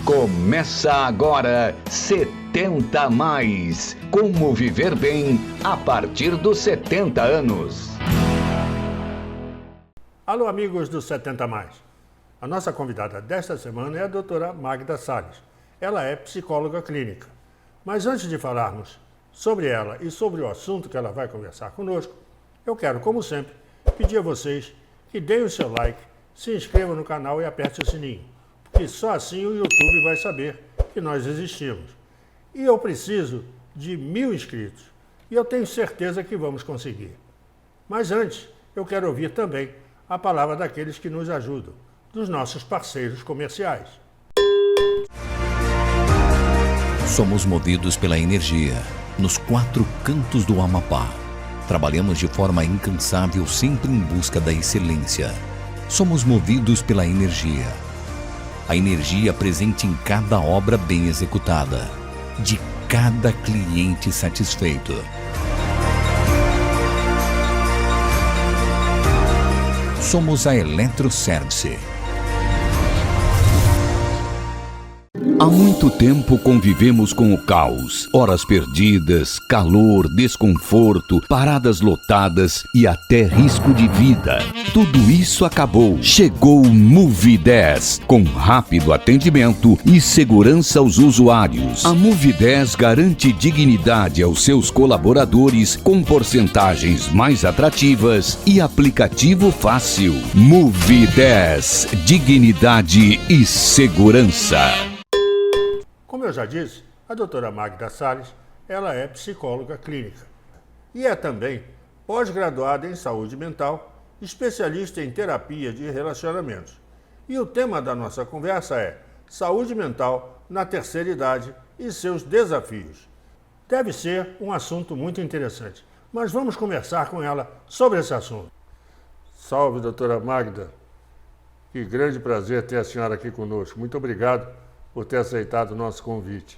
Começa agora 70 a mais. Como viver bem a partir dos 70 anos. Alô, amigos do 70 a mais. A nossa convidada desta semana é a doutora Magda Salles. Ela é psicóloga clínica. Mas antes de falarmos sobre ela e sobre o assunto que ela vai conversar conosco, eu quero, como sempre, pedir a vocês que deem o seu like, se inscrevam no canal e aperte o sininho, porque só assim o YouTube vai saber que nós existimos. E eu preciso de 1000 inscritos, e eu tenho certeza que vamos conseguir. Mas antes, eu quero ouvir também a palavra daqueles que nos ajudam, dos nossos parceiros comerciais. Somos movidos pela energia, nos 4 cantos do Amapá. Trabalhamos de forma incansável, sempre em busca da excelência. Somos movidos pela energia. A energia presente em cada obra bem executada, de cada cliente satisfeito. Somos a Eletroservice. Há muito tempo convivemos com o caos, horas perdidas, calor, desconforto, paradas lotadas e até risco de vida. Tudo isso acabou. Chegou o Move 10, com rápido atendimento e segurança aos usuários. A Move 10 garante dignidade aos seus colaboradores com porcentagens mais atrativas e aplicativo fácil. Move 10, dignidade e segurança. Como eu já disse, a doutora Magda Salles, ela é psicóloga clínica e é também pós-graduada em saúde mental, especialista em terapia de relacionamentos. E o tema da nossa conversa é saúde mental na terceira idade e seus desafios. Deve ser um assunto muito interessante, mas vamos conversar com ela sobre esse assunto. Salve, doutora Magda. Que grande prazer ter a senhora aqui conosco. Muito obrigado por ter aceitado o nosso convite.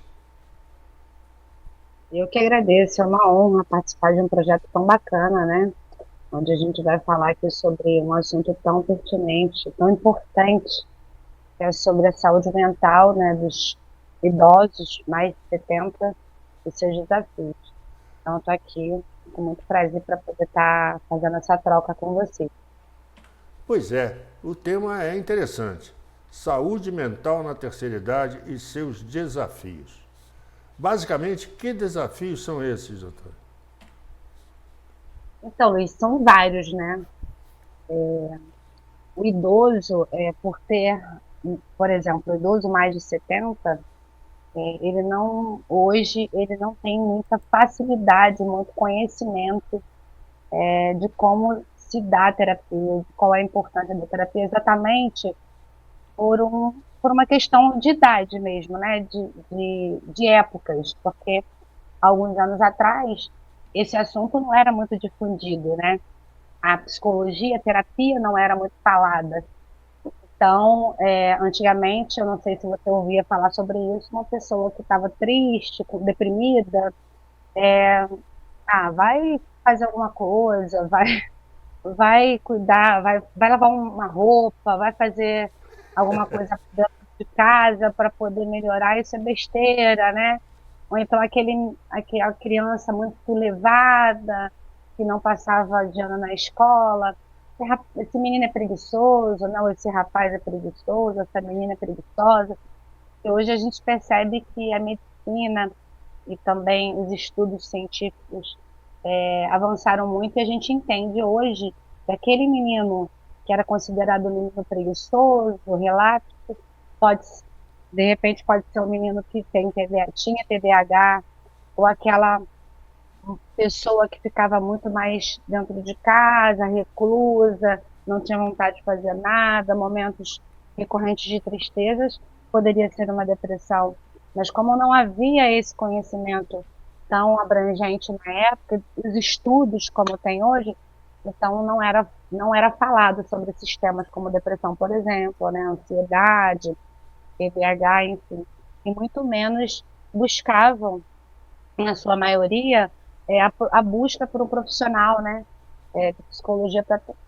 Eu que agradeço, é uma honra participar de um projeto tão bacana, né? Onde a gente vai falar aqui sobre um assunto tão pertinente, tão importante, que é sobre a saúde mental, né, dos idosos mais de 70 e seus desafios. Então, estou aqui com muito prazer para poder estar fazendo essa troca com você. Pois é, o tema é interessante. Saúde mental na terceira idade e seus desafios. Basicamente, que desafios são esses, doutora? Então, Luiz, são vários, né? O idoso, por ter, por exemplo, o idoso mais de 70, hoje, ele não tem muita facilidade, muito conhecimento de como se dá a terapia, de qual é a importância da terapia, exatamente por uma questão de idade mesmo, né? De épocas, porque alguns anos atrás esse assunto não era muito difundido, né? A psicologia, a terapia não era muito falada. Então, antigamente, eu não sei se você ouvia falar sobre isso, uma pessoa que estava triste, deprimida, vai fazer alguma coisa, vai cuidar, vai lavar uma roupa, vai fazer alguma coisa dentro de casa para poder melhorar, isso é besteira, né? Ou então aquela criança muito levada, que não passava de ano na escola, esse menino é preguiçoso, não, esse rapaz é preguiçoso, essa menina é preguiçosa. E hoje a gente percebe que a medicina e também os estudos científicos avançaram muito e a gente entende hoje que aquele menino que era considerado um menino preguiçoso, relapso, de repente pode ser um menino que tinha TDAH, ou aquela pessoa que ficava muito mais dentro de casa, reclusa, não tinha vontade de fazer nada, momentos recorrentes de tristezas, poderia ser uma depressão. Mas como não havia esse conhecimento tão abrangente na época, os estudos como tem hoje, então não era falado sobre esses temas como depressão, por exemplo, né, ansiedade, TDAH, enfim, e muito menos buscavam, na sua maioria, a busca por um profissional, né, de psicologia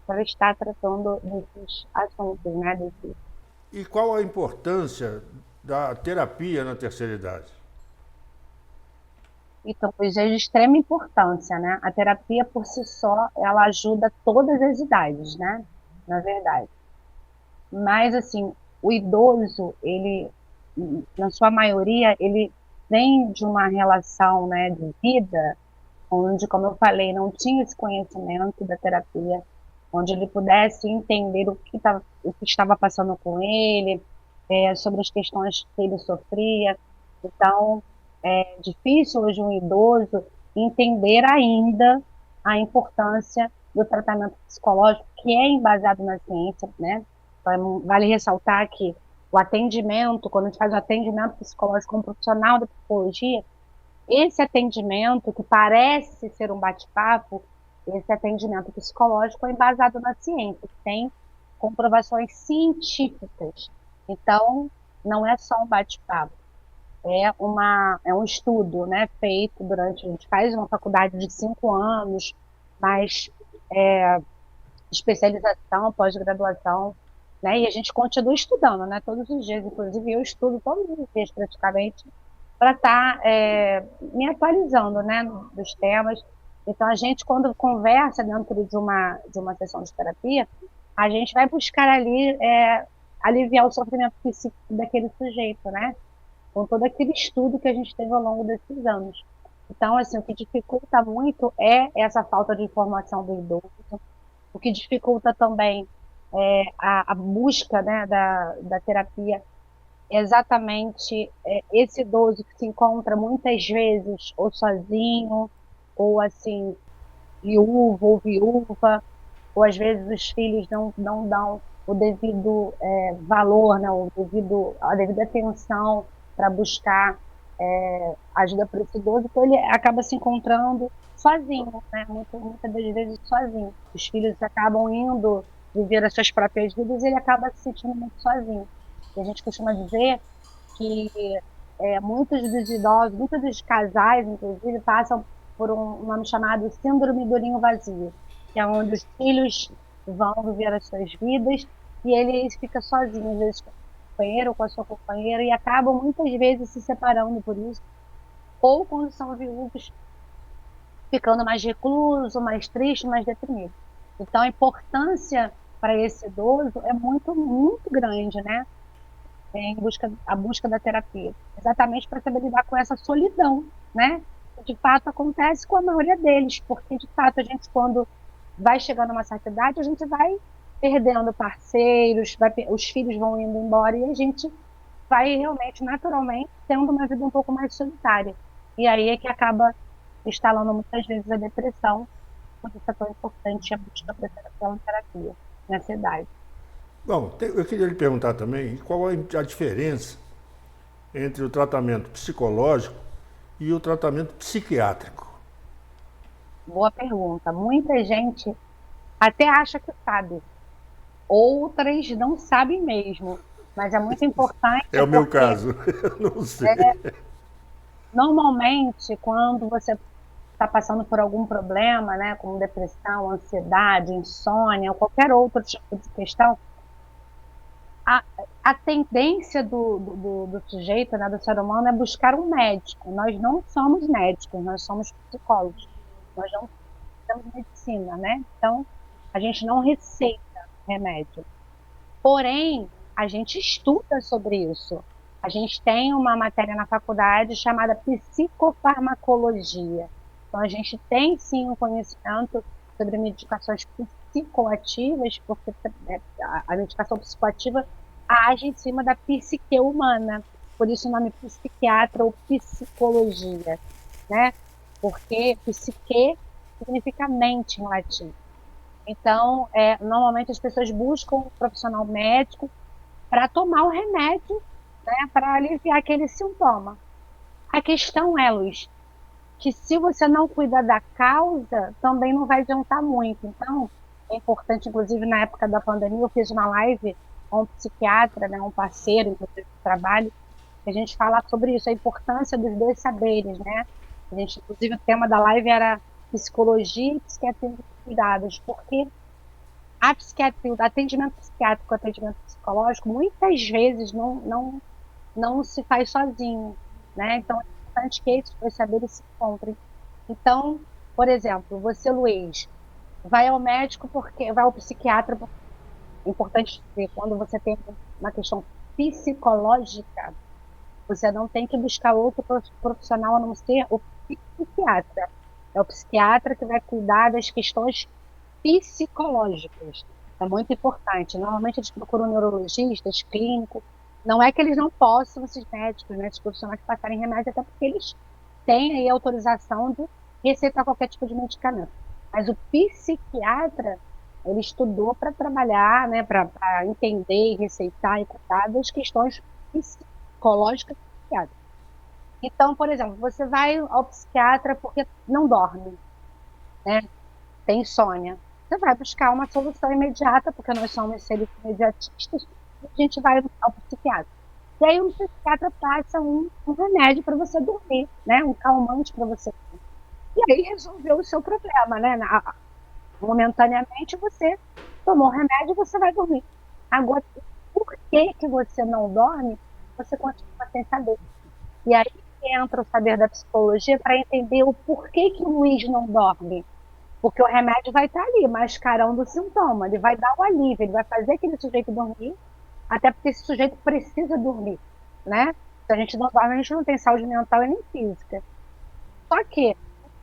para estar tratando desses assuntos, né, E qual a importância da terapia na terceira idade? Então, isso é de extrema importância, né? A terapia por si só, ela ajuda todas as idades, né? Na verdade. Mas, assim, o idoso, ele, na sua maioria, ele vem de uma relação, né, de vida, onde, como eu falei, não tinha esse conhecimento da terapia, onde ele pudesse entender o que estava passando com ele, sobre as questões que ele sofria. Então, é difícil hoje um idoso entender ainda a importância do tratamento psicológico, que é embasado na ciência, né? Então, vale ressaltar que o atendimento, quando a gente faz um atendimento psicológico com um profissional da psicologia, esse atendimento, que parece ser um bate-papo, esse atendimento psicológico é embasado na ciência, tem comprovações científicas. Então, não é só um bate-papo, é um estudo, né, feito durante, a gente faz uma faculdade de 5 anos, mas especialização, pós-graduação, né, e a gente continua estudando, né, todos os dias, inclusive eu estudo todos os dias praticamente, para estar me atualizando, né, dos temas. Então, a gente, quando conversa dentro de uma sessão de terapia, a gente vai buscar ali aliviar o sofrimento psíquico daquele sujeito, né, com todo aquele estudo que a gente teve ao longo desses anos. Então, assim, o que dificulta muito é essa falta de informação do idoso, o que dificulta também a busca, né, da terapia, exatamente esse idoso que se encontra muitas vezes ou sozinho, ou assim, viúvo ou viúva, ou às vezes os filhos não dão o devido valor, né, a devida atenção para buscar ajuda para esse idoso, então ele acaba se encontrando sozinho, né, muitas das vezes sozinho. Os filhos acabam indo viver as suas próprias vidas e ele acaba se sentindo muito sozinho. E a gente costuma dizer que muitos dos idosos, muitos dos casais, inclusive, passam por um nome chamado síndrome do ninho vazio, que é onde os filhos vão viver as suas vidas e ele fica sozinho, às vezes com o companheiro ou com a sua companheira, e acabam muitas vezes se separando por isso, ou quando são viúvos, ficando mais recluso, mais triste, mais deprimido. Então, a importância para esse idoso é muito, muito grande, né? A busca da terapia, exatamente para saber lidar com essa solidão, né? Que de fato acontece com a maioria deles, porque de fato a gente, quando vai chegando a uma certa idade, a gente vai perdendo parceiros, os filhos vão indo embora e a gente vai realmente, naturalmente, tendo uma vida um pouco mais solitária. E aí é que acaba instalando muitas vezes a depressão, por isso é tão importante a busca pela terapia nessa idade. Bom, eu queria lhe perguntar também qual é a diferença entre o tratamento psicológico e o tratamento psiquiátrico. Boa pergunta. Muita gente até acha que sabe, outras não sabem mesmo, mas é muito importante É o meu porque caso, eu não sei. normalmente quando você está passando por algum problema, né, como depressão, ansiedade, insônia ou qualquer outro tipo de questão, a, a tendência do sujeito, né, do ser humano, é buscar um médico. Nós não somos médicos, nós somos psicólogos. Nós não temos medicina, né? Então, a gente não receita remédio. Porém, a gente estuda sobre isso. A gente tem uma matéria na faculdade chamada psicofarmacologia. Então, a gente tem sim um conhecimento sobre medicações psicoativas, porque a medicação psicoativa age em cima da psique humana. Por isso o nome psiquiatra ou psicologia, né? Porque psique significa mente em latim. Então, normalmente as pessoas buscam um profissional médico para tomar o remédio, né, para aliviar aquele sintoma. A questão é, Luiz, que se você não cuida da causa, também não vai adiantar muito. Então, é importante, inclusive na época da pandemia, eu fiz uma live com um psiquiatra, né, um parceiro, inclusive, de trabalho, que a gente fala sobre isso, a importância dos dois saberes, né? A gente, inclusive, o tema da live era psicologia e psiquiatria de cuidados, porque a psiquiatria, o atendimento psiquiátrico, o atendimento psicológico, muitas vezes não não se faz sozinho, né? Então, é importante que esses dois saberes se encontrem. Então, por exemplo, você, Luiz, vai ao médico porque vai ao psiquiatra. É importante dizer, quando você tem uma questão psicológica, você não tem que buscar outro profissional a não ser o psiquiatra. É o psiquiatra que vai cuidar das questões psicológicas. É muito importante. Normalmente eles procuram neurologistas, clínicos. Não é que eles não possam, esses médicos, né, esses profissionais, passarem remédio, até porque eles têm aí autorização de receitar qualquer tipo de medicamento. Mas o psiquiatra, ele estudou para trabalhar, né, para entender, receitar e cuidar das questões psicológicas do psiquiatra. Então, por exemplo, você vai ao psiquiatra porque não dorme, né? Tem insônia. Você vai buscar uma solução imediata, porque nós somos seres imediatistas, e a gente vai ao psiquiatra. E aí o psiquiatra passa um remédio para você dormir, né? Um calmante para você dormir. E aí resolveu o seu problema, né? Momentaneamente você tomou o remédio e você vai dormir. Agora, por que você não dorme? Você continua sem saber. E aí entra o saber da psicologia para entender o porquê que o Luiz não dorme. Porque o remédio vai estar ali, mascarando o sintoma. Ele vai dar o alívio, ele vai fazer aquele sujeito dormir, até porque esse sujeito precisa dormir, né? Se a gente não dorme, a gente não tem saúde mental e nem física. Só que,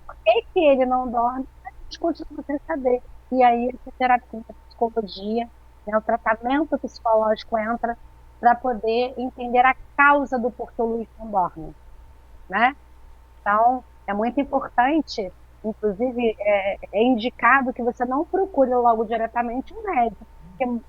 por que ele não dorme? A gente continua sem saber. E aí, a terapia, a psicologia, né, o tratamento psicológico entra para poder entender a causa do porquê o Luiz não dorme, né? Então, é muito importante, inclusive, é indicado que você não procure logo diretamente um médico, porque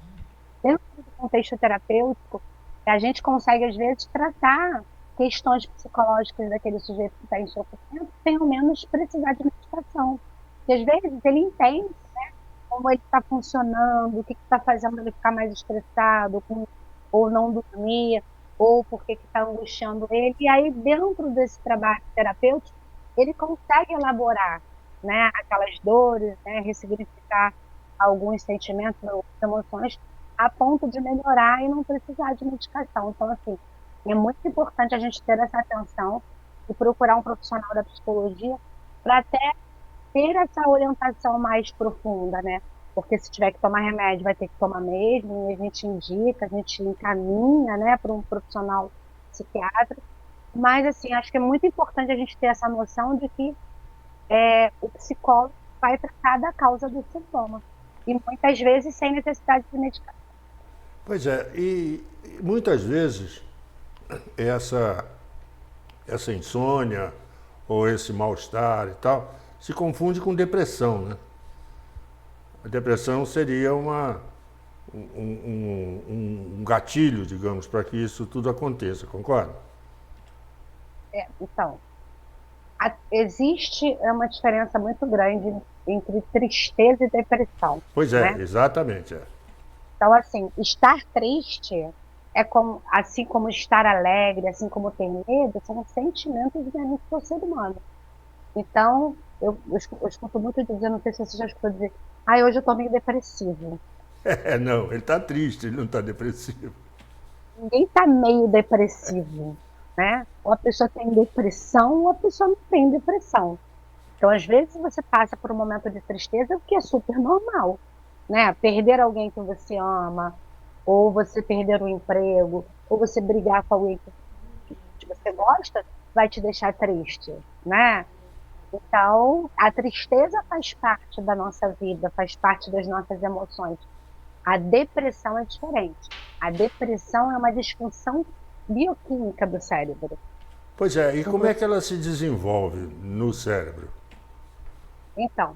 dentro do contexto terapêutico, a gente consegue, às vezes, tratar questões psicológicas daquele sujeito que está em sofrimento, sem ao menos precisar de medicação. E, às vezes, ele entende, né, como ele está funcionando, o que está fazendo ele ficar mais estressado, ou não dormir, ou porque está angustiando ele. E aí, dentro desse trabalho terapêutico, ele consegue elaborar, né, aquelas dores, né, ressignificar alguns sentimentos, algumas emoções, a ponto de melhorar e não precisar de medicação. Então, assim, é muito importante a gente ter essa atenção e procurar um profissional da psicologia para até ter essa orientação mais profunda, né? Porque se tiver que tomar remédio, vai ter que tomar mesmo, e a gente indica, a gente encaminha, né, para um profissional psiquiatra. Mas, assim, acho que é muito importante a gente ter essa noção de que o psicólogo vai tratar da causa do sintoma. E muitas vezes sem necessidade de medicação. Pois é, e muitas vezes essa insônia ou esse mal-estar e tal se confunde com depressão, né? A depressão seria um gatilho, digamos, para que isso tudo aconteça, concorda? Então, existe uma diferença muito grande entre tristeza e depressão. Pois é, né? exatamente. Então, assim, estar triste é como, assim como estar alegre, assim como ter medo, são sentimentos inerentes do ser humano. Então, eu escuto muito dizer, não sei se você já escutou dizer, hoje eu tô meio depressivo. Não, ele está triste, ele não está depressivo. Ninguém está meio depressivo, né? Ou a pessoa tem depressão, ou a pessoa não tem depressão. Então, às vezes, você passa por um momento de tristeza, o que é super normal, né? Perder alguém que você ama, ou você perder um emprego, ou você brigar com alguém que você gosta, vai te deixar triste, né? Então, a tristeza faz parte da nossa vida, faz parte das nossas emoções. A depressão é diferente. A depressão é uma disfunção bioquímica do cérebro. Pois é, e como é que ela se desenvolve no cérebro? Então,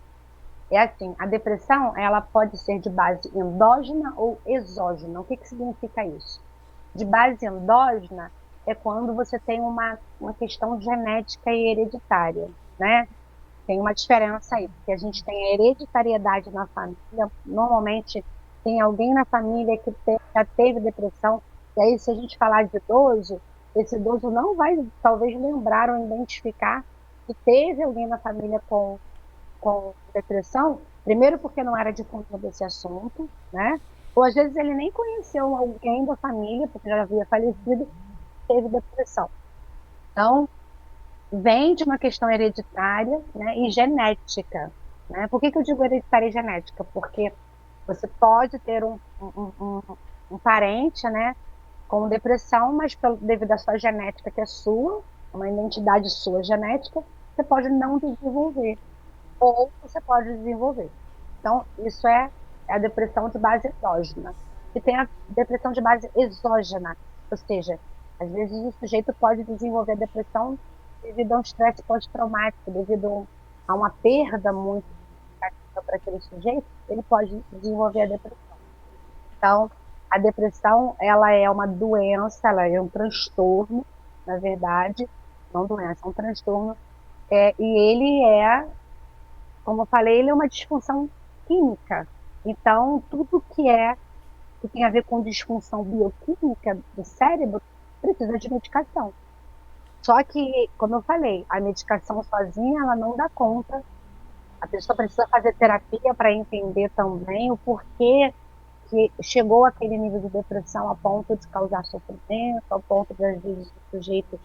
é assim, a depressão, ela pode ser de base endógena ou exógena. O que significa isso? De base endógena é quando você tem uma questão genética e hereditária, né? Tem uma diferença aí, porque a gente tem a hereditariedade na família, normalmente tem alguém na família que já teve depressão, e aí se a gente falar de idoso, esse idoso não vai talvez lembrar ou identificar que teve alguém na família com depressão, primeiro porque não era difunto desse assunto, né? Ou às vezes ele nem conheceu alguém da família, porque já havia falecido, teve depressão. Então, vem de uma questão hereditária, né, e genética, né? Por que eu digo hereditária e genética? Porque você pode ter um parente, né, com depressão, mas devido à sua genética, que é sua, uma identidade sua genética, você pode não desenvolver, ou você pode desenvolver. Então, isso é a depressão de base endógena. E tem a depressão de base exógena, ou seja, às vezes o sujeito pode desenvolver depressão devido a um estresse pós-traumático, devido a uma perda muito significativa para aquele sujeito, ele pode desenvolver a depressão. Então, a depressão, ela é uma doença, ela é um transtorno, na verdade, não doença, é um transtorno, e ele é, como eu falei, ele é uma disfunção química. Então, tudo que tem a ver com disfunção bioquímica do cérebro precisa de medicação. Só que, como eu falei, a medicação sozinha, ela não dá conta. A pessoa precisa fazer terapia para entender também o porquê que chegou àquele nível de depressão a ponto de causar sofrimento, a ponto de, às vezes, o sujeito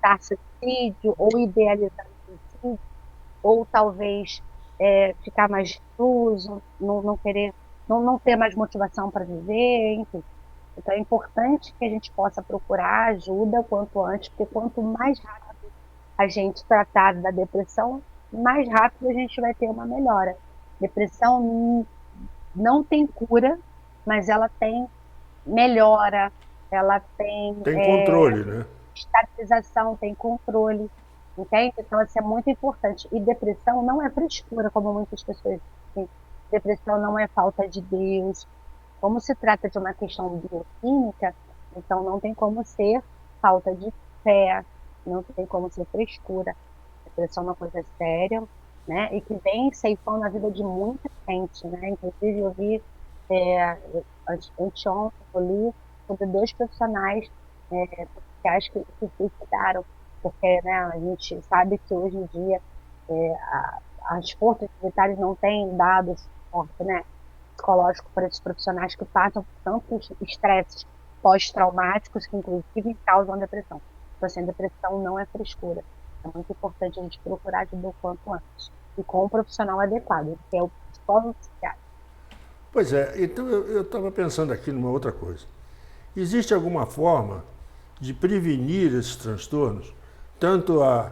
dar suicídio, ou idealizar suicídio, ou talvez ficar mais recluso, não querer, não ter mais motivação para viver, enfim. Então é importante que a gente possa procurar ajuda quanto antes, porque quanto mais rápido a gente tratar da depressão, mais rápido a gente vai ter uma melhora. Depressão não tem cura, mas ela tem melhora, ela tem Tem controle, né? estabilização, tem controle, entende? Então, isso é muito importante. E depressão não é frescura, como muitas pessoas dizem. Depressão não é falta de Deus. Como se trata de uma questão bioquímica, então não tem como ser falta de fé, não tem como ser frescura. Depressão é uma coisa séria, né? E que vem ceifando a vida de muita gente, né? Inclusive, eu vi anteontem, eu li sobre 2 profissionais sociais que se suicidaram, porque, né, a gente sabe que hoje em dia as forças militares não têm dado suporte, né, psicológico para esses profissionais que passam por tantos estresses pós-traumáticos que, inclusive, causam depressão. Então, assim, a depressão não é frescura. É muito importante a gente procurar ajuda o quanto antes. E com um profissional adequado, que é o psicólogo psiquiatra. Pois é, então eu estava pensando aqui numa outra coisa. Existe alguma forma de prevenir esses transtornos, tanto a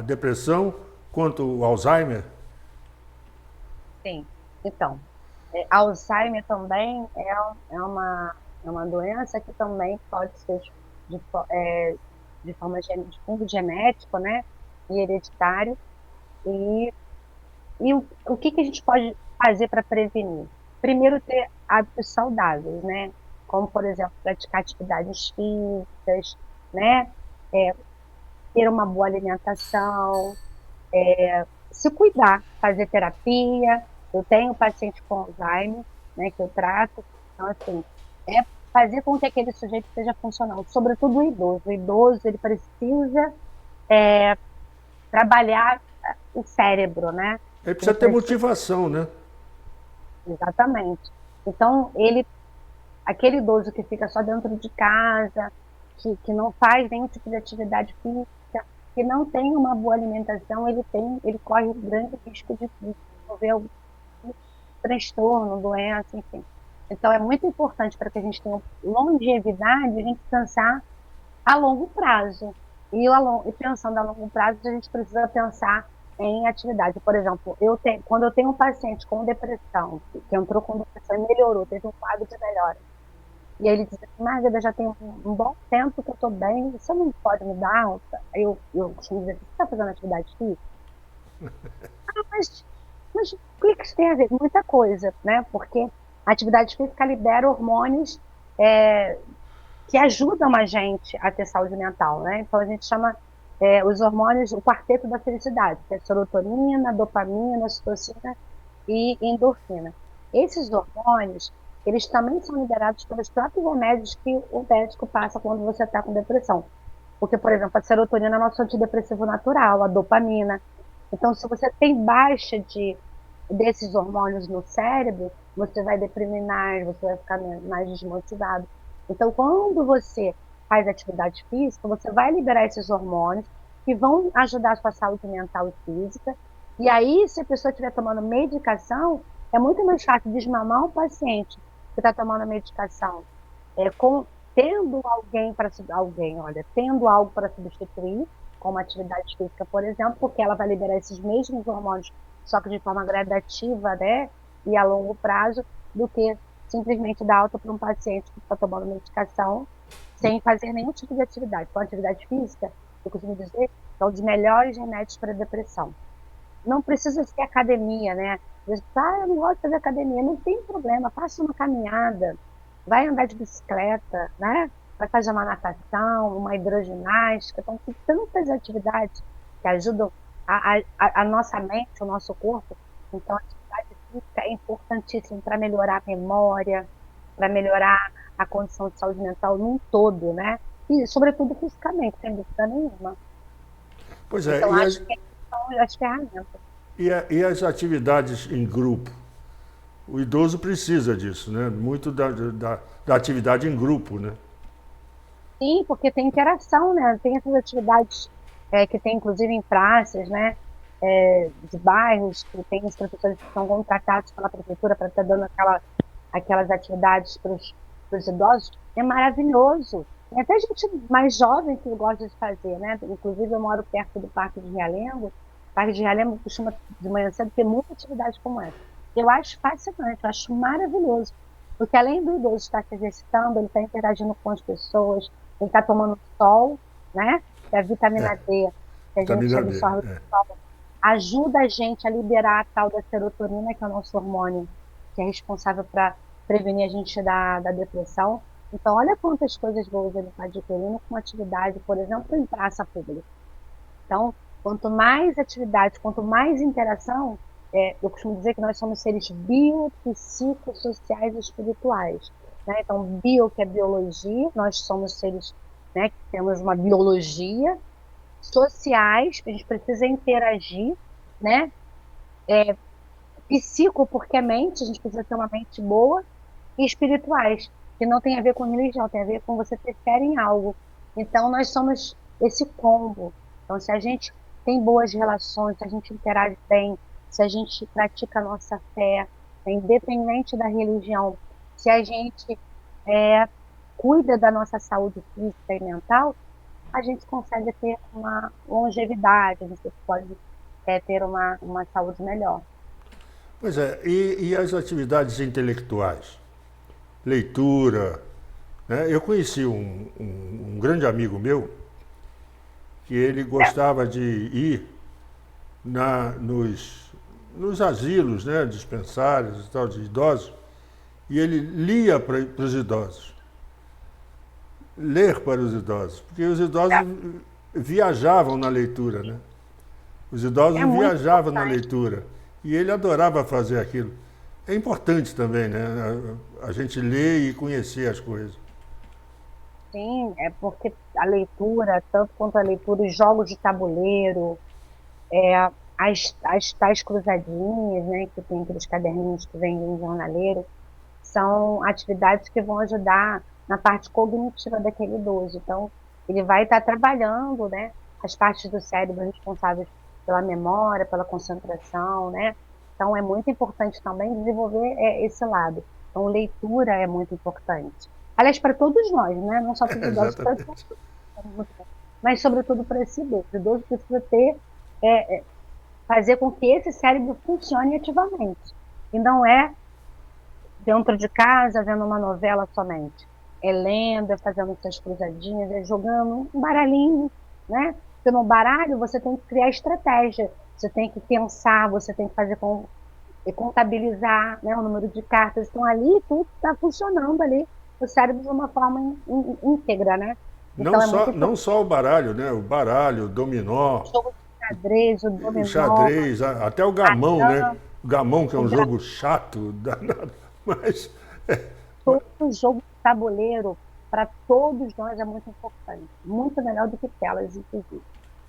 depressão quanto o Alzheimer? Sim. Então, Alzheimer também é uma doença que também pode ser de, de forma de fundo genético, né, e hereditário. E o que a gente pode fazer para prevenir? Primeiro, ter hábitos saudáveis, né? Como, por exemplo, praticar atividades físicas, né? Ter uma boa alimentação, se cuidar, fazer terapia. Eu tenho paciente com Alzheimer, né, que eu trato. Então, assim, fazer com que aquele sujeito esteja funcional, sobretudo o idoso. O idoso, ele precisa trabalhar o cérebro, né? Ele precisa ter motivação, né? Exatamente. Então, aquele idoso que fica só dentro de casa, que não faz nenhum tipo de atividade física, que não tem uma boa alimentação, ele corre um grande risco de desenvolver algum transtorno, doença, enfim. Então, é muito importante para que a gente tenha longevidade, a gente pensar a longo prazo. E pensando a longo prazo, a gente precisa pensar em atividade. Por exemplo, quando eu tenho um paciente com depressão, que entrou com depressão e melhorou, teve um quadro de melhora, e aí ele diz assim, Margarida, já tem um bom tempo que eu estou bem, você não pode me dar? Aí eu costumo dizer, você está fazendo atividade física? Mas o que isso tem a ver? Muita coisa, né? Porque a atividade física libera hormônios que ajudam a gente a ter saúde mental, né? Então a gente chama os hormônios, o quarteto da felicidade, que é serotonina, dopamina, ocitocina e endorfina. Esses hormônios, eles também são liberados pelos próprios remédios que o médico passa quando você está com depressão. Porque, por exemplo, a serotonina é nosso antidepressivo natural, a dopamina. Então, se você tem baixa desses hormônios no cérebro, você vai deprimir mais, você vai ficar mais desmotivado. Então, quando você faz atividade física, você vai liberar esses hormônios que vão ajudar a sua saúde mental e física. E aí, se a pessoa estiver tomando medicação, é muito mais fácil desmamar um paciente que está tomando medicação, tendo tendo algo para substituir, como atividade física, por exemplo, porque ela vai liberar esses mesmos hormônios, só que de forma gradativa, né, e a longo prazo, do que simplesmente dar alta para um paciente que está tomando medicação sem fazer nenhum tipo de atividade. Com atividade física, eu costumo dizer, é um dos melhores remédios para a depressão. Não precisa ser academia, né? Eu não gosto de fazer academia. Não tem problema, faça uma caminhada, vai andar de bicicleta, né? Vai fazer uma natação, uma hidroginástica. Então, tem tantas atividades que ajudam a nossa mente, o nosso corpo. Então, a atividade física é importantíssima para melhorar a memória, para melhorar a condição de saúde mental num todo, né? E, sobretudo, fisicamente, sem dúvida nenhuma. Pois é, Então, acho que são as ferramentas. e as atividades em grupo? O idoso precisa disso, né? Muito da atividade em grupo, né? Sim, porque tem interação, né? Tem essas atividades que tem, inclusive, em praças, né? De bairros, que tem os professores que são contratados pela prefeitura para estar dando aquelas atividades para os idosos. É maravilhoso. Tem até gente mais jovem que gosta de fazer, né? Inclusive, eu moro perto do Parque de Realengo. O Parque de Realengo costuma, de manhã cedo, ter muita atividade como essa. Eu acho fascinante, eu acho maravilhoso. Porque além do idoso estar se exercitando, ele está interagindo com as pessoas, ele está tomando sol, né? Que a vitamina D, que a gente Vitamina D. absorve do sol, ajuda a gente a liberar a tal da serotonina, que é o nosso hormônio, que é responsável para prevenir a gente da depressão. Então, olha quantas coisas boas ele está adquirindo com atividade, por exemplo, em praça pública. Então, quanto mais atividade, quanto mais interação, eu costumo dizer que nós somos seres biopsicossociais e espirituais. Né? Então, bio, que é biologia, nós somos seres, né, que temos uma biologia, sociais, a gente precisa interagir, né? Psico, porque é mente, a gente precisa ter uma mente boa, e espirituais, que não tem a ver com religião, tem a ver com você ter fé em algo. Então, nós somos esse combo. Então, se a gente tem boas relações, se a gente interage bem, se a gente pratica a nossa fé, independente da religião, se a gente cuida da nossa saúde física e mental, a gente consegue ter uma longevidade, a gente pode ter uma saúde melhor. Pois é, e as atividades intelectuais? Leitura, né? Eu conheci um grande amigo meu que ele gostava de ir nos asilos, né, dispensários e tal, de idosos, e ele lia para os idosos. Ler para os idosos, porque os idosos viajavam na leitura, né? Os idosos viajavam na leitura e ele adorava fazer aquilo. É importante também, né? A gente ler e conhecer as coisas. Sim, é porque a leitura, tanto quanto a leitura, os jogos de tabuleiro, as tais cruzadinhas, né, que tem aqueles caderninhos que vêm em jornaleiro, são atividades que vão ajudar na parte cognitiva daquele idoso. Então, ele vai estar trabalhando, né, as partes do cérebro responsáveis pela memória, pela concentração, né? Então, é muito importante também desenvolver esse lado. Então, leitura é muito importante. Aliás, para todos nós, né? Não só para os idosos, para todos, mas sobretudo para esse idoso. O idoso precisa fazer com que esse cérebro funcione ativamente. E não é dentro de casa, vendo uma novela somente. É lendo, é fazendo suas cruzadinhas, é jogando um baralhinho, né? Porque no baralho você tem que criar estratégia, você tem que pensar, você tem que fazer contabilizar, né, o número de cartas. Então ali tudo está funcionando ali, o cérebro de uma forma íntegra, né? Então, não só o baralho, né? O baralho, o dominó. O jogo de xadrez, o dominó. O xadrez, até o gamão, né? O gamão, que é um jogo chato, danado, mas... Todo jogo de tabuleiro, para todos nós, é muito importante. Muito melhor do que telas, inclusive.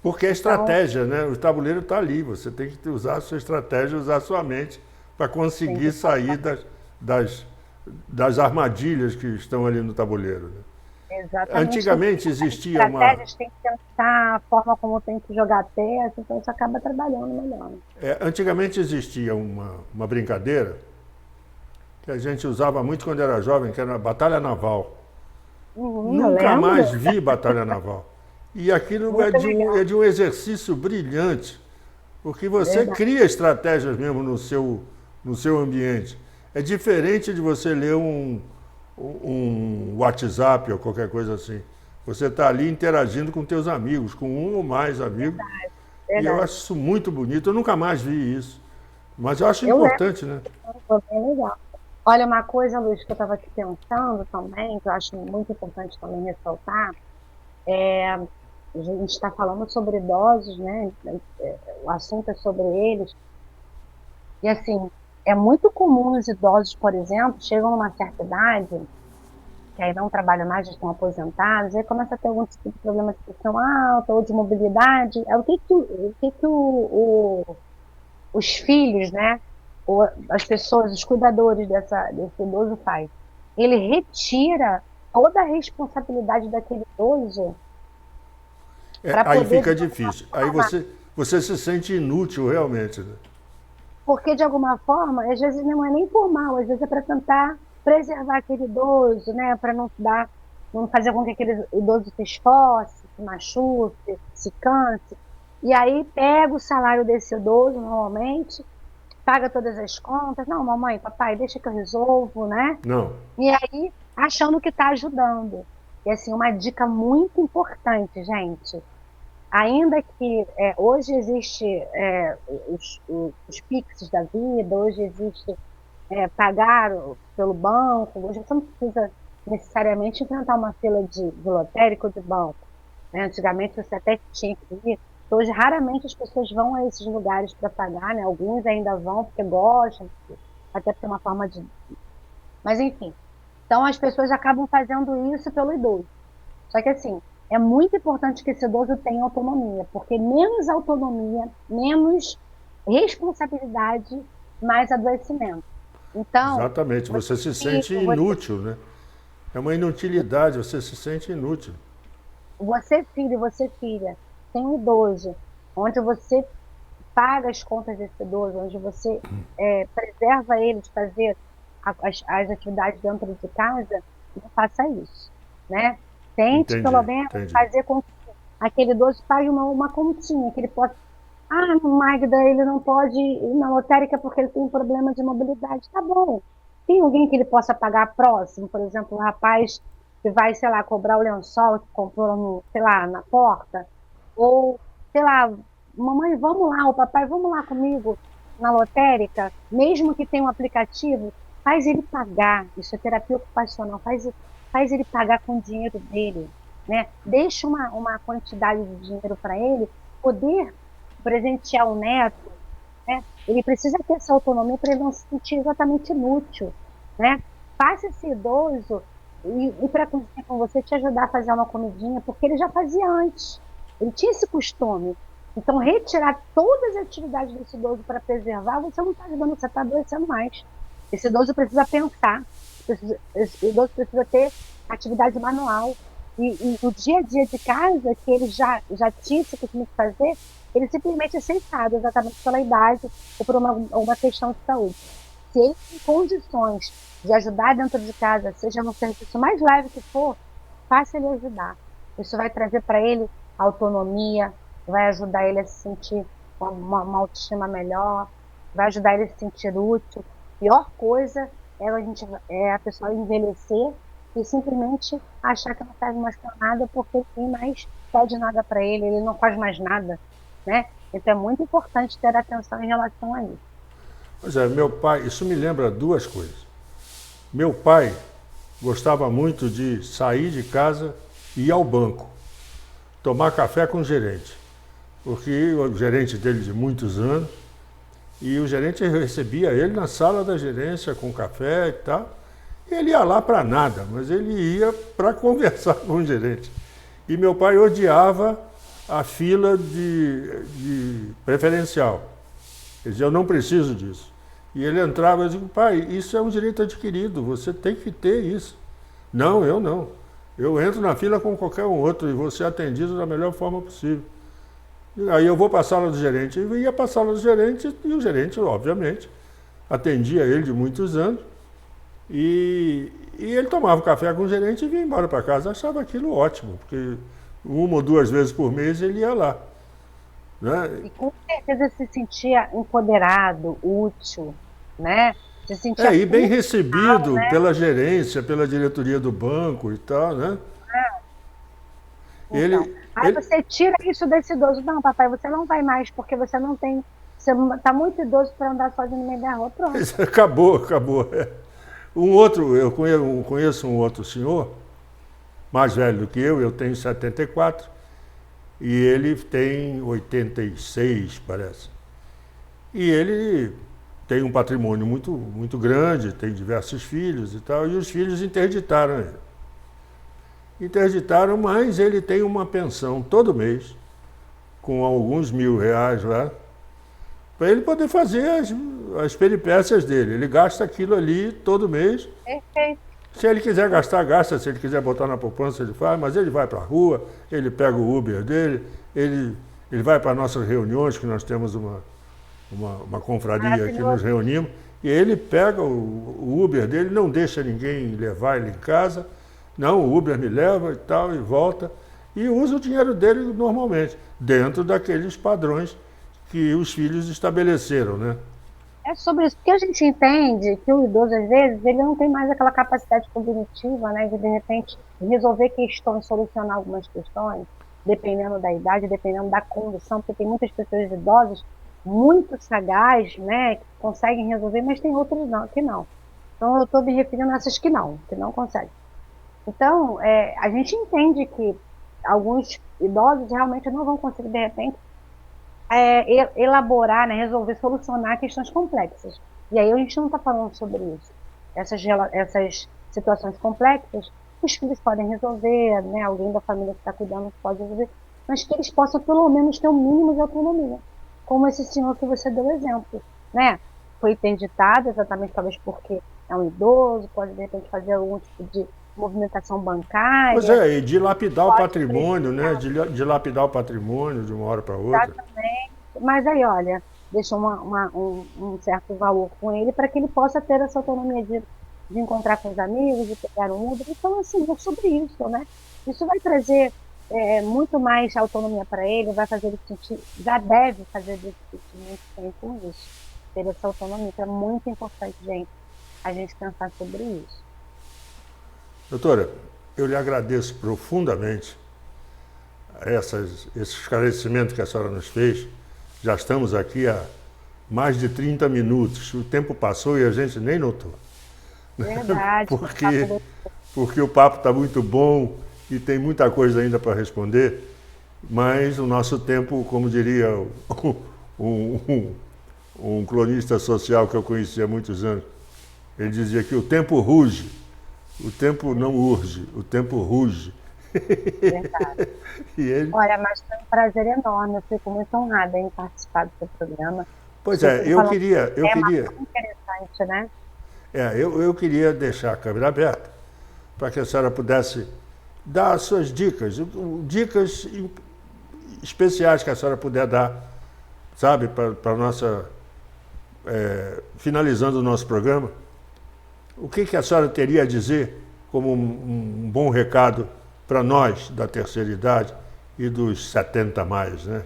Porque é estratégia, né? O tabuleiro está ali, você tem que usar a sua estratégia, usar a sua mente para conseguir sair das armadilhas que estão ali no tabuleiro. Né? Exatamente. Antigamente existia uma... estratégias, tem que pensar a forma como tem que jogar a peça, então isso acaba trabalhando melhor. Antigamente existia uma brincadeira que a gente usava muito quando era jovem, que era a batalha naval. Nunca mais vi batalha naval. E aquilo é de um exercício brilhante, porque você cria estratégias mesmo no seu ambiente. É diferente de você ler um WhatsApp ou qualquer coisa assim. Você está ali interagindo com teus amigos, com um ou mais amigos. Verdade. E eu acho isso muito bonito. Eu nunca mais vi isso. Mas eu acho importante, né? Foi bem legal. Olha, uma coisa, Luiz, que eu estava aqui pensando também, que eu acho muito importante também ressaltar, a gente está falando sobre idosos, né? O assunto é sobre eles. E assim, é muito comum os idosos, por exemplo, chegam a uma certa idade, que aí não trabalham mais, já estão aposentados, aí começa a ter algum tipo de problema de pressão alta ou de mobilidade. O que os filhos, né? Ou as pessoas, os cuidadores desse idoso faz? Ele retira toda a responsabilidade daquele idoso. Aí fica difícil. Aí você se sente inútil realmente. Né? Porque, de alguma forma, às vezes não é nem por mal, às vezes é para tentar preservar aquele idoso, né? Para não fazer com que aquele idoso se esforce, se machuque, se canse. E aí pega o salário desse idoso, normalmente, paga todas as contas. Não, mamãe, papai, deixa que eu resolvo, né? Não. E aí, achando que está ajudando. E assim, uma dica muito importante, gente. Ainda que hoje existe os Pix da vida, hoje existe pagar pelo banco, hoje você não precisa necessariamente enfrentar uma fila de lotérica ou de banco. Né? Antigamente você até tinha que ir. Hoje raramente as pessoas vão a esses lugares para pagar, né? Alguns ainda vão porque gostam, até por uma forma de... Mas enfim, então as pessoas acabam fazendo isso pelo idoso. Só que assim, é muito importante que esse idoso tenha autonomia, porque menos autonomia, menos responsabilidade, mais adoecimento. Então, exatamente, você se sente inútil, né? É uma inutilidade, você se sente inútil. Você, filho, você, filha, tem um idoso, onde você paga as contas desse idoso, onde você preserva ele de fazer as atividades dentro de casa, não faça isso, né? Tente, pelo menos, fazer com que aquele idoso pague uma continha, que ele possa... Ah, Magda, ele não pode ir na lotérica porque ele tem um problema de mobilidade. Tá bom. Tem alguém que ele possa pagar próximo? Por exemplo, um rapaz que vai, sei lá, cobrar o lençol que comprou, sei lá, na porta. Ou, sei lá, mamãe, vamos lá, o papai, vamos lá comigo na lotérica, mesmo que tenha um aplicativo, faz ele pagar. Isso é terapia ocupacional. Faz ele pagar com o dinheiro dele, né? Deixa uma quantidade de dinheiro para ele poder presentear o neto, né? Ele precisa ter essa autonomia para ele não se sentir exatamente inútil, né? Faça esse idoso e para conseguir com você te ajudar a fazer uma comidinha, porque ele já fazia antes, ele tinha esse costume. Então, retirar todas as atividades desse idoso para preservar, você não está ajudando, você está adoecendo mais. Esse idoso precisa pensar, esse idoso precisa ter atividade manual. E o dia a dia de casa, que ele já tinha esse costume de fazer, ele simplesmente é aceitado exatamente pela idade ou por uma questão de saúde. Se ele tem condições de ajudar dentro de casa, seja no serviço mais leve que for, faça ele ajudar. Isso vai trazer para ele autonomia, vai ajudar ele a se sentir com uma autoestima melhor, vai ajudar ele a se sentir útil. A pior coisa é a pessoa envelhecer e simplesmente achar que não faz mais nada porque ninguém mais pede nada para ele, ele não faz mais nada, né? Então é muito importante ter atenção em relação a isso. Pois é, meu pai, isso me lembra duas coisas. Meu pai gostava muito de sair de casa e ir ao banco, tomar café com o gerente, porque o gerente dele de muitos anos, e o gerente recebia ele na sala da gerência com café e tal. Ele ia lá para nada, mas ele ia para conversar com o gerente. E meu pai odiava a fila de preferencial. Ele dizia, eu não preciso disso. E ele entrava e eu digo, pai, isso é um direito adquirido, você tem que ter isso. Não, eu não. Eu entro na fila com qualquer um outro e vou ser atendido da melhor forma possível. Aí eu vou para a sala do gerente. E ia para a sala do gerente e o gerente, obviamente, atendia ele de muitos anos. E ele tomava café com o gerente e vinha embora para casa. Achava aquilo ótimo, porque 1 ou 2 vezes por mês ele ia lá. Né? E com certeza se sentia empoderado, útil, né? Se sentia E bem útil, recebido né? pela gerência, pela diretoria do banco e tal, né? Então, aí você tira isso desse idoso. Não, papai, você não vai mais, porque você não tem. Você está muito idoso para andar sozinho no meio da rua. Pronto. Acabou. Eu conheço um outro senhor, mais velho do que eu tenho 74, e ele tem 86, parece. E ele tem um patrimônio muito grande, tem diversos filhos e tal, e os filhos interditaram ele. Interditaram, mas ele tem uma pensão todo mês, com alguns R$ 1.000 lá, para ele poder fazer as peripécias dele. Ele gasta aquilo ali todo mês. Perfeito. Se ele quiser gastar, gasta. Se ele quiser botar na poupança, ele faz. Mas ele vai para a rua, ele pega o Uber dele, ele vai para nossas reuniões, que nós temos uma confraria aqui, nos reunimos, e ele pega o Uber dele, não deixa ninguém levar ele em casa. Não, o Uber me leva e tal, e volta. E usa o dinheiro dele normalmente, dentro daqueles padrões que os filhos estabeleceram, né? É sobre isso, porque a gente entende que o idoso, às vezes, ele não tem mais aquela capacidade cognitiva, né, de repente, resolver questões, solucionar algumas questões, dependendo da idade, dependendo da condição, porque tem muitas pessoas idosas muito sagazes, né, que conseguem resolver, mas tem outros não, que não. Então, eu estou me referindo a essas que não conseguem. Então, a gente entende que alguns idosos realmente não vão conseguir, de repente, elaborar, né, resolver, solucionar questões complexas. E aí a gente não está falando sobre isso. Essas situações complexas, os filhos podem resolver, né, alguém da família que está cuidando pode resolver, mas que eles possam pelo menos ter um mínimo de autonomia. Como esse senhor que você deu exemplo, né? Foi interditado exatamente talvez porque é um idoso, pode de repente fazer algum tipo de movimentação bancária. Pois e dilapidar o patrimônio, né? Dilapidar o patrimônio de uma hora para outra. Exatamente. Mas aí, olha, deixa um certo valor com ele para que ele possa ter essa autonomia de encontrar com os amigos, de pegar um Uber. Então, assim, é sobre isso, né? Isso vai trazer muito mais autonomia para ele, vai fazer ele sentir, já deve fazer ele sentir muito bem com isso. Ter essa autonomia, que é muito importante, gente, a gente pensar sobre isso. Doutora, eu lhe agradeço profundamente esse esclarecimento que a senhora nos fez. Já estamos aqui há mais de 30 minutos. O tempo passou e a gente nem notou. Verdade. Porque o papo está muito bom e tem muita coisa ainda para responder, mas o nosso tempo, como diria um cronista social que eu conheci há muitos anos, ele dizia que o tempo ruge, o tempo não urge, o tempo ruge. Verdade. Olha, mas foi um prazer enorme, eu fico muito honrada em participar do seu programa. Pois eu queria... interessante, né? Eu queria deixar a câmera aberta para que a senhora pudesse dar as suas dicas especiais que a senhora puder dar, sabe, para a nossa... finalizando o nosso programa. O que a senhora teria a dizer como um bom recado para nós da terceira idade e dos 70 a mais, né?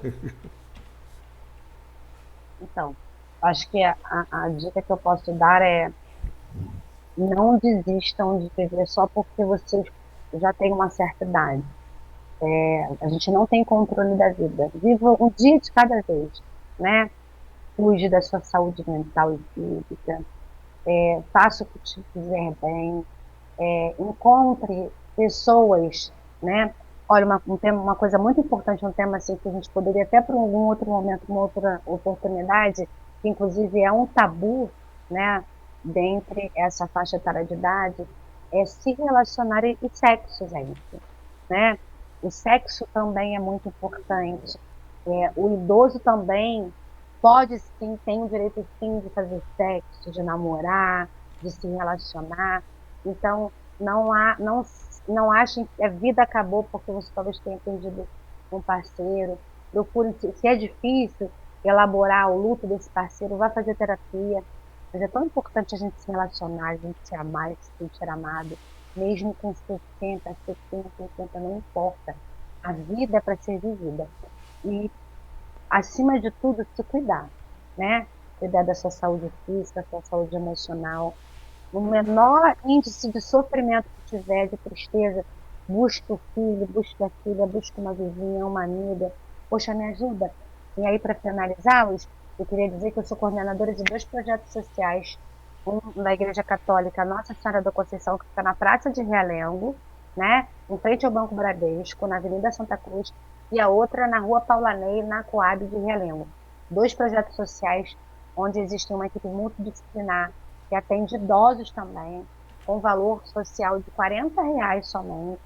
Então, acho que a dica que eu posso dar é: não desistam de viver só porque vocês já têm uma certa idade. A gente não tem controle da vida. Viva um dia de cada vez, né? Cuide da sua saúde mental e física. Faça o que te fizer bem. Encontre pessoas, né? Olha, uma coisa muito importante, um tema assim que a gente poderia até para algum outro momento, uma outra oportunidade, que inclusive é um tabu, né? Dentre essa faixa etária de idade, é se relacionar e sexo, gente, né? O sexo também é muito importante. O idoso também pode sim, tem o direito sim de fazer sexo, de namorar, de se relacionar. Então, não achem que a vida acabou porque você talvez tenha perdido um parceiro. Procure, se é difícil elaborar o luto desse parceiro, vá fazer terapia. Mas é tão importante a gente se relacionar, a gente se amar, se sentir amado, mesmo com 60, 70, 80, não importa. A vida é para ser vivida. E, acima de tudo, se cuidar, né? Cuidar da sua saúde física, da sua saúde emocional. No menor índice de sofrimento que tiver, de tristeza, busque o filho, busque a filha, busque uma vizinha, uma amiga. Poxa, me ajuda. E aí, para finalizá-los, eu queria dizer que eu sou coordenadora de 2 projetos sociais, um da Igreja Católica Nossa Senhora da Conceição, que fica na Praça de Realengo, né, em frente ao Banco Bradesco, na Avenida Santa Cruz, e a outra na Rua Paula Ney, na Coab de Realengo. 2 projetos sociais onde existe uma equipe multidisciplinar que atende idosos também, com valor social de R$ 40 somente.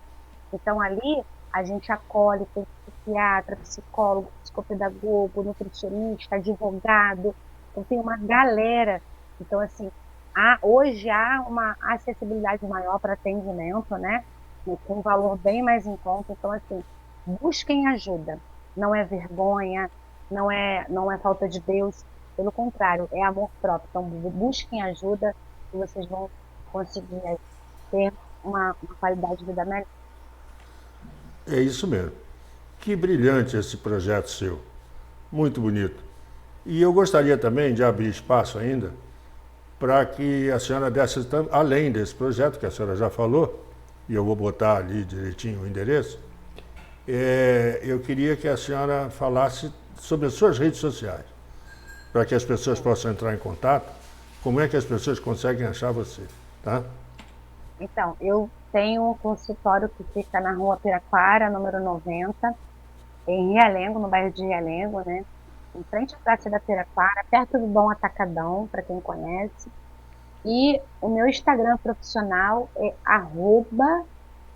Então, ali, a gente acolhe, tem psiquiatra, psicólogo, psicopedagogo, nutricionista, advogado. Então, tem uma galera. Então, assim, hoje há uma acessibilidade maior para atendimento, né? Com um valor bem mais em conta. Então, assim, busquem ajuda. Não é vergonha, não é falta de Deus. Pelo contrário, é amor próprio. Então, busquem ajuda e vocês vão conseguir ter uma qualidade de vida melhor. É isso mesmo. Que brilhante esse projeto seu. Muito bonito. E eu gostaria também de abrir espaço ainda para que a senhora desse, além desse projeto que a senhora já falou, e eu vou botar ali direitinho o endereço, eu queria que a senhora falasse sobre as suas redes sociais, para que as pessoas possam entrar em contato. Como é que as pessoas conseguem achar você, tá? Então, eu tenho um consultório que fica na Rua Piraquara, número 90, em Realengo, no bairro de Realengo, né? Em frente à Praça da Piraquara, perto do Bom Atacadão, para quem conhece. E o meu Instagram profissional é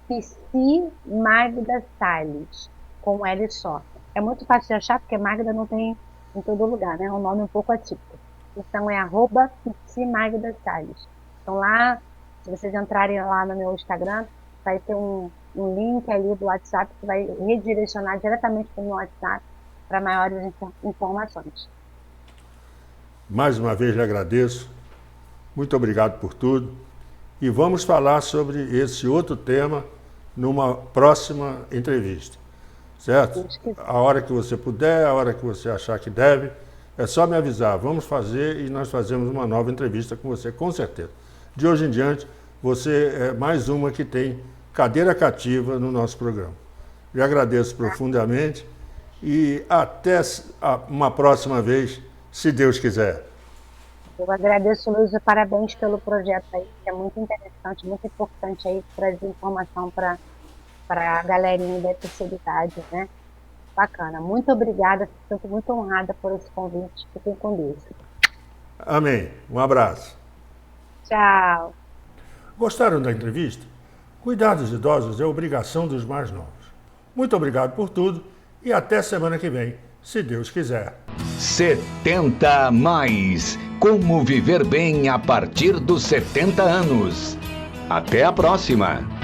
@psimagdasalles, com um L só. É muito fácil de achar, porque Magda não tem em todo lugar, né? É um nome um pouco atípico. Então é @psimagdasalles. Então lá, se vocês entrarem lá no meu Instagram, vai ter um link ali do WhatsApp que vai redirecionar diretamente para o meu WhatsApp para maiores informações. Mais uma vez lhe agradeço. Muito obrigado por tudo. E vamos falar sobre esse outro tema numa próxima entrevista. Certo? A hora que você puder, a hora que você achar que deve, é só me avisar. Vamos fazer e nós fazemos uma nova entrevista com você, com certeza. De hoje em diante, você é mais uma que tem cadeira cativa no nosso programa. Lhe agradeço profundamente e até uma próxima vez, se Deus quiser. Eu agradeço, Luiz, e parabéns pelo projeto aí, que é muito interessante, muito importante aí, trazer informação para a galerinha da terceira idade, né? Bacana. Muito obrigada, fico muito honrada por esse convite. Fiquem com Deus. Amém. Um abraço. Tchau. Gostaram da entrevista? Cuidar dos idosos é obrigação dos mais novos. Muito obrigado por tudo e até semana que vem, se Deus quiser. 70 mais. Como viver bem a partir dos 70 anos. Até a próxima.